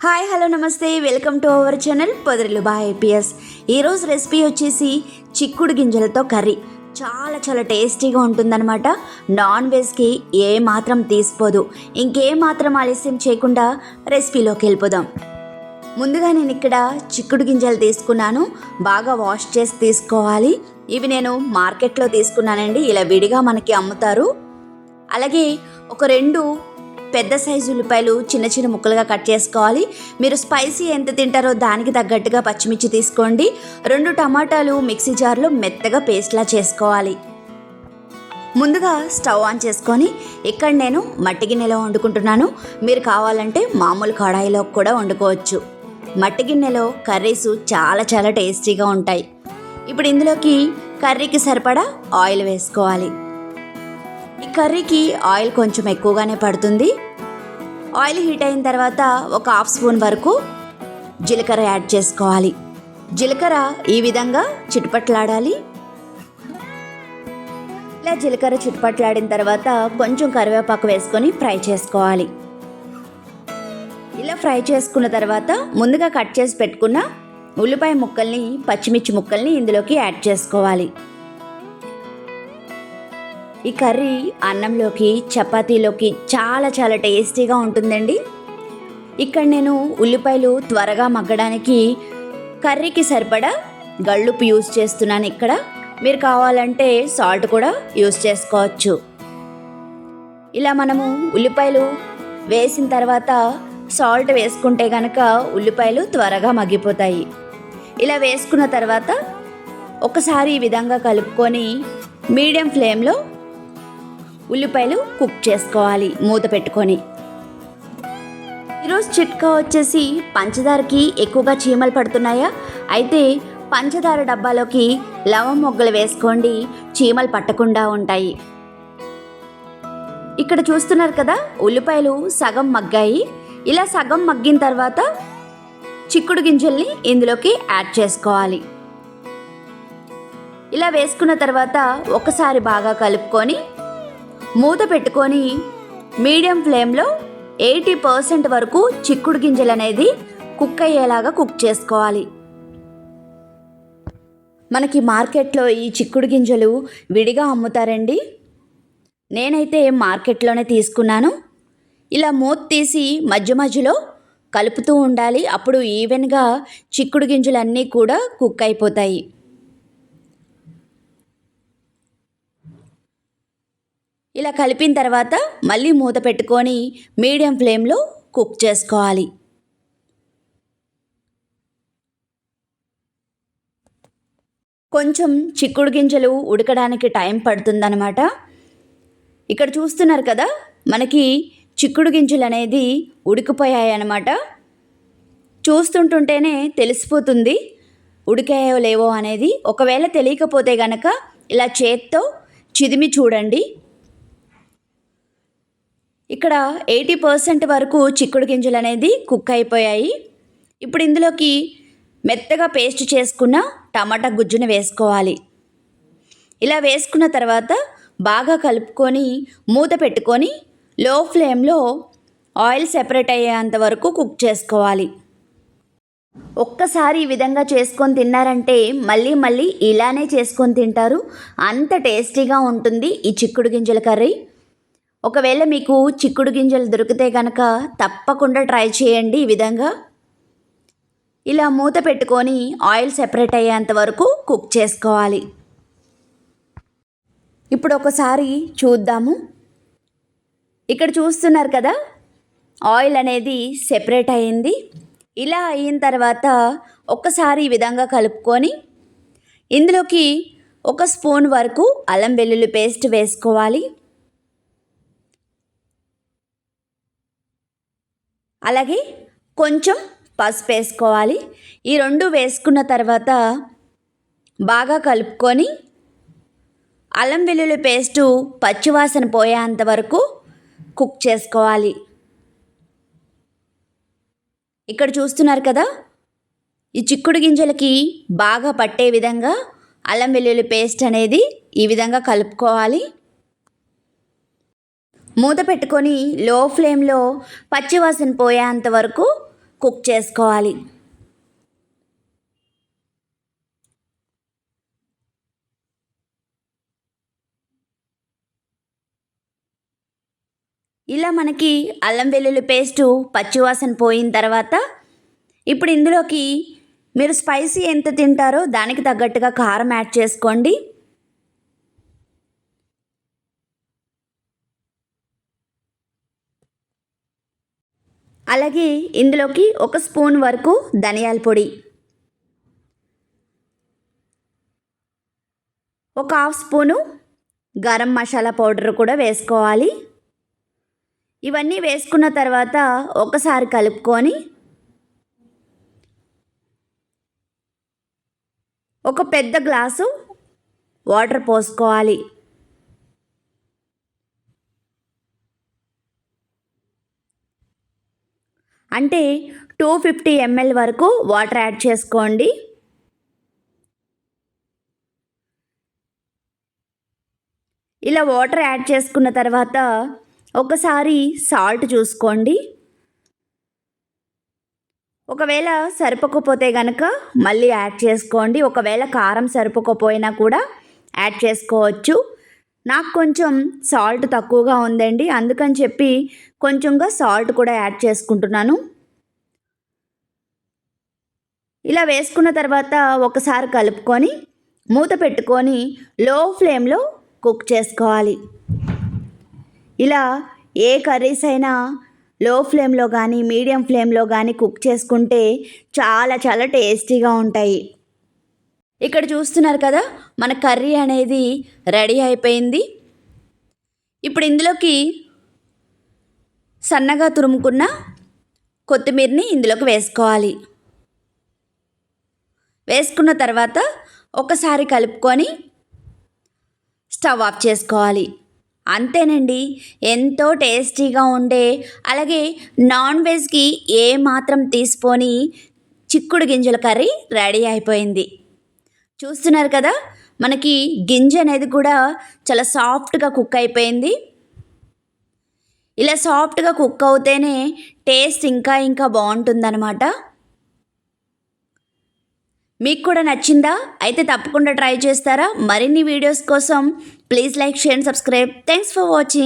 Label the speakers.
Speaker 1: Hi hello నమస్తే welcome to our channel Podarillu by APS. ఈరోజు recipe వచ్చేసి చిక్కుడు గింజలతో కర్రీ. చాలా టేస్టీగా ఉంటుందన్నమాట. నాన్ వెజ్కి ఏ మాత్రం తీసిపోదు. ఇంకేమాత్రం ఆలస్యం చేయకుండా రెసిపీలోకి వెళ్ళిపోదాం. ముందుగా నేను ఇక్కడ చిక్కుడు గింజలు తీసుకున్నాను. బాగా వాష్ చేసి తీసుకోవాలి. ఇవి నేను మార్కెట్లో తీసుకున్నానండి. ఇలా విడిగా మనకి అమ్ముతారు. అలాగే ఒక 2 పెద్ద సైజు ఉల్లిపాయలు చిన్న ముక్కలుగా కట్ చేసుకోవాలి. మీరు స్పైసీ ఎంత తింటారో దానికి తగ్గట్టుగా పచ్చిమిర్చి తీసుకోండి. 2 టమాటాలు మిక్సీ జార్లో మెత్తగా పేస్ట్లా చేసుకోవాలి. ముందుగా స్టవ్ ఆన్ చేసుకొని ఇక్కడ నేను మట్టి గిన్నెలో వండుకుంటున్నాను. మీరు కావాలంటే మామూలు కడాయిలో కూడా వండుకోవచ్చు. మట్టి గిన్నెలో కర్రీస్ చాలా టేస్టీగా ఉంటాయి. ఇప్పుడు ఇందులోకి కర్రీకి సరిపడా ఆయిల్ వేసుకోవాలి. ఈ కర్రీకి ఆయిల్ కొంచెం ఎక్కువగానే పడుతుంది. ఆయిల్ హీట్ అయిన తర్వాత ఒక హాఫ్ స్పూన్ వరకు జీలకర్ర యాడ్ చేసుకోవాలి. జీలకర్ర ఈ విధంగా చిటపట్లాడాలి. ఇలా జీలకర్ర చిటపట్లాడిన తర్వాత కొంచెం కరివేపాకు వేసుకొని ఫ్రై చేసుకోవాలి. ఇలా ఫ్రై చేసుకున్న తర్వాత ముందుగా కట్ చేసి పెట్టుకున్న ఉల్లిపాయ ముక్కల్ని పచ్చిమిర్చి ముక్కల్ని ఇందులోకి యాడ్ చేసుకోవాలి. ఈ కర్రీ అన్నంలోకి చపాతీలోకి చాలా టేస్టీగా ఉంటుందండి. ఇక్కడ నేను ఉల్లిపాయలు త్వరగా మగ్గడానికి కర్రీకి సరిపడా గళ్ళుప్పు యూజ్ చేస్తున్నాను. ఇక్కడ మీరు కావాలంటే సాల్ట్ కూడా యూజ్ చేసుకోవచ్చు. ఇలా మనము ఉల్లిపాయలు వేసిన తర్వాత సాల్ట్ వేసుకుంటే కనుక ఉల్లిపాయలు త్వరగా మగ్గిపోతాయి. ఇలా వేసుకున్న తర్వాత ఒకసారి ఈ విధంగా కలుపుకొని మీడియం ఫ్లేమ్లో ఉల్లిపాయలు కుక్ చేసుకోవాలి మూత పెట్టుకొని. ఈరోజు చిట్కా వచ్చేసి పంచదారకి ఎక్కువగా చీమలు పడుతున్నాయా? అయితే పంచదార డబ్బాలోకి లవం మొగ్గలు వేసుకోండి, చీమలు పట్టకుండా ఉంటాయి. ఇక్కడ చూస్తున్నారు కదా, ఉల్లిపాయలు సగం మగ్గాయి. ఇలా సగం మగ్గిన తర్వాత చిక్కుడు గింజల్ని ఇందులోకి యాడ్ చేసుకోవాలి. ఇలా వేసుకున్న తర్వాత ఒకసారి బాగా కలుపుకొని మూత పెట్టుకొని మీడియం ఫ్లేమ్లో 80% వరకు చిక్కుడు గింజలు అనేది కుక్ అయ్యేలాగా కుక్ చేసుకోవాలి. మనకి మార్కెట్లో ఈ చిక్కుడు గింజలు విడిగా అమ్ముతారండి. నేనైతే మార్కెట్లోనే తీసుకున్నాను. ఇలా మూత తీసి మధ్యలో కలుపుతూ ఉండాలి. అప్పుడు ఈవెన్గా చిక్కుడు గింజలన్నీ కూడా కుక్ అయిపోతాయి. ఇలా కలిపిన తర్వాత మళ్ళీ మూత పెట్టుకొని మీడియం ఫ్లేమ్లో కుక్ చేసుకోవాలి. కొంచెం చిక్కుడు గింజలు ఉడకడానికి టైం పడుతుందన్నమాట. ఇక్కడ చూస్తున్నారు కదా, మనకి చిక్కుడు గింజలు అనేది ఉడికిపోయాయి అన్నమాట. చూస్తుంటుంటేనే తెలిసిపోతుంది ఉడికాయో లేవో అనేది. ఒకవేళ తెలియకపోతే గనక ఇలా చేత్తో చిదిమి చూడండి. ఇక్కడ 80% వరకు చిక్కుడు గింజలు అనేది కుక్ అయిపోయాయి. ఇప్పుడు ఇందులోకి మెత్తగా పేస్ట్ చేసుకున్న టమాటా గుజ్జును వేసుకోవాలి. ఇలా వేసుకున్న తర్వాత బాగా కలుపుకొని మూత పెట్టుకొని లో ఫ్లేమ్లో ఆయిల్ సెపరేట్ అయ్యేంత వరకు కుక్ చేసుకోవాలి. ఒక్కసారి ఈ విధంగా చేసుకొని తిన్నారంటే మళ్ళీ ఇలానే చేసుకొని తింటారు. అంత టేస్టీగా ఉంటుంది ఈ చిక్కుడు గింజల కర్రీ. ఒకవేళ మీకు చిక్కుడు గింజలు దొరికితే కనుక తప్పకుండా ట్రై చేయండి. ఈ విధంగా ఇలా మూత పెట్టుకొని ఆయిల్ సెపరేట్ అయ్యేంత వరకు కుక్ చేసుకోవాలి. ఇప్పుడు ఒకసారి చూద్దాము. ఇక్కడ చూస్తున్నారు కదా, ఆయిల్ అనేది సెపరేట్ అయ్యింది. ఇలా అయిన తర్వాత ఒక్కసారి ఈ విధంగా కలుపుకొని ఇందులోకి 1 స్పూన్ వరకు అల్లం వెల్లుల్లి పేస్ట్ వేసుకోవాలి. అలాగే కొంచెం పసుపు వేసుకోవాలి. ఈ 2 వేసుకున్న తర్వాత బాగా కలుపుకొని అల్లం వెల్లుల్లి పేస్టు పచ్చివాసన పోయేంత వరకు కుక్ చేసుకోవాలి. ఇక్కడ చూస్తున్నారు కదా, ఈ చిక్కుడు గింజలకి బాగా పట్టే విధంగా అల్లం వెల్లుల్లి పేస్ట్ అనేది ఈ విధంగా కలుపుకోవాలి. మూత పెట్టుకొని లో ఫ్లేమ్లో పచ్చివాసన పోయేంత వరకు కుక్ చేసుకోవాలి. ఇలా మనకి అల్లం వెల్లుల్లి పేస్టు పచ్చివాసన పోయిన తర్వాత ఇప్పుడు ఇందులోకి మీరు స్పైసీ ఎంత తింటారో దానికి తగ్గట్టుగా కారం యాడ్ చేసుకోండి. అలాగే ఇందులోకి 1 స్పూన్ వరకు ధనియాల పొడి, ఒక 1/2 స్పూను గరం మసాలా పౌడర్ కూడా వేసుకోవాలి. ఇవన్నీ వేసుకున్న తర్వాత ఒకసారి కలుపుకొని ఒక పెద్ద గ్లాసు వాటర్ పోసుకోవాలి. అంటే 250 ml వరకు వాటర్ యాడ్ చేసుకోండి. ఇలా వాటర్ యాడ్ చేసుకున్న తర్వాత ఒకసారి సాల్ట్ చూసుకోండి. ఒకవేళ సరిపోకపోతే కనుక మళ్ళీ యాడ్ చేసుకోండి. ఒకవేళ కారం సరిపోకపోయినా కూడా యాడ్ చేసుకోవచ్చు. నాకు కొంచెం సాల్ట్ తక్కువగా ఉందండి, అందుకని చెప్పి కొంచెంగా సాల్ట్ కూడా యాడ్ చేసుకుంటున్నాను. ఇలా వేసుకున్న తర్వాత ఒకసారి కలుపుకొని మూత పెట్టుకొని లో ఫ్లేమ్లో కుక్ చేసుకోవాలి. ఇలా ఏ కర్రీస్ అయినా లో ఫ్లేమ్లో కానీ మీడియం ఫ్లేమ్లో కానీ కుక్ చేసుకుంటే చాలా చాలా టేస్టీగా ఉంటాయి. ఇక్కడ చూస్తున్నారు కదా, మన కర్రీ అనేది రెడీ అయిపోయింది. ఇప్పుడు ఇందులోకి సన్నగా తురుముకున్న కొత్తిమీరని ఇందులోకి వేసుకోవాలి. వేసుకున్న తర్వాత ఒకసారి కలుపుకొని స్టవ్ ఆఫ్ చేసుకోవాలి. అంతేనండి, ఎంతో టేస్టీగా ఉండే అలాగే నాన్ వెజ్కి ఏ మాత్రం తీసిపోని చిక్కుడు గింజల కర్రీ రెడీ అయిపోయింది. చూస్తున్నారు కదా, మనకి గింజ అనేది కూడా చాలా సాఫ్ట్గా కుక్ అయిపోయింది. ఇలా సాఫ్ట్గా కుక్ అవుతేనే టేస్ట్ ఇంకా బాగుంటుందన్నమాట. మీకు కూడా నచ్చిందా? అయితే తప్పకుండా ట్రై చేస్తారా? మరిన్ని వీడియోస్ కోసం please like, share and subscribe. Thanks for watching.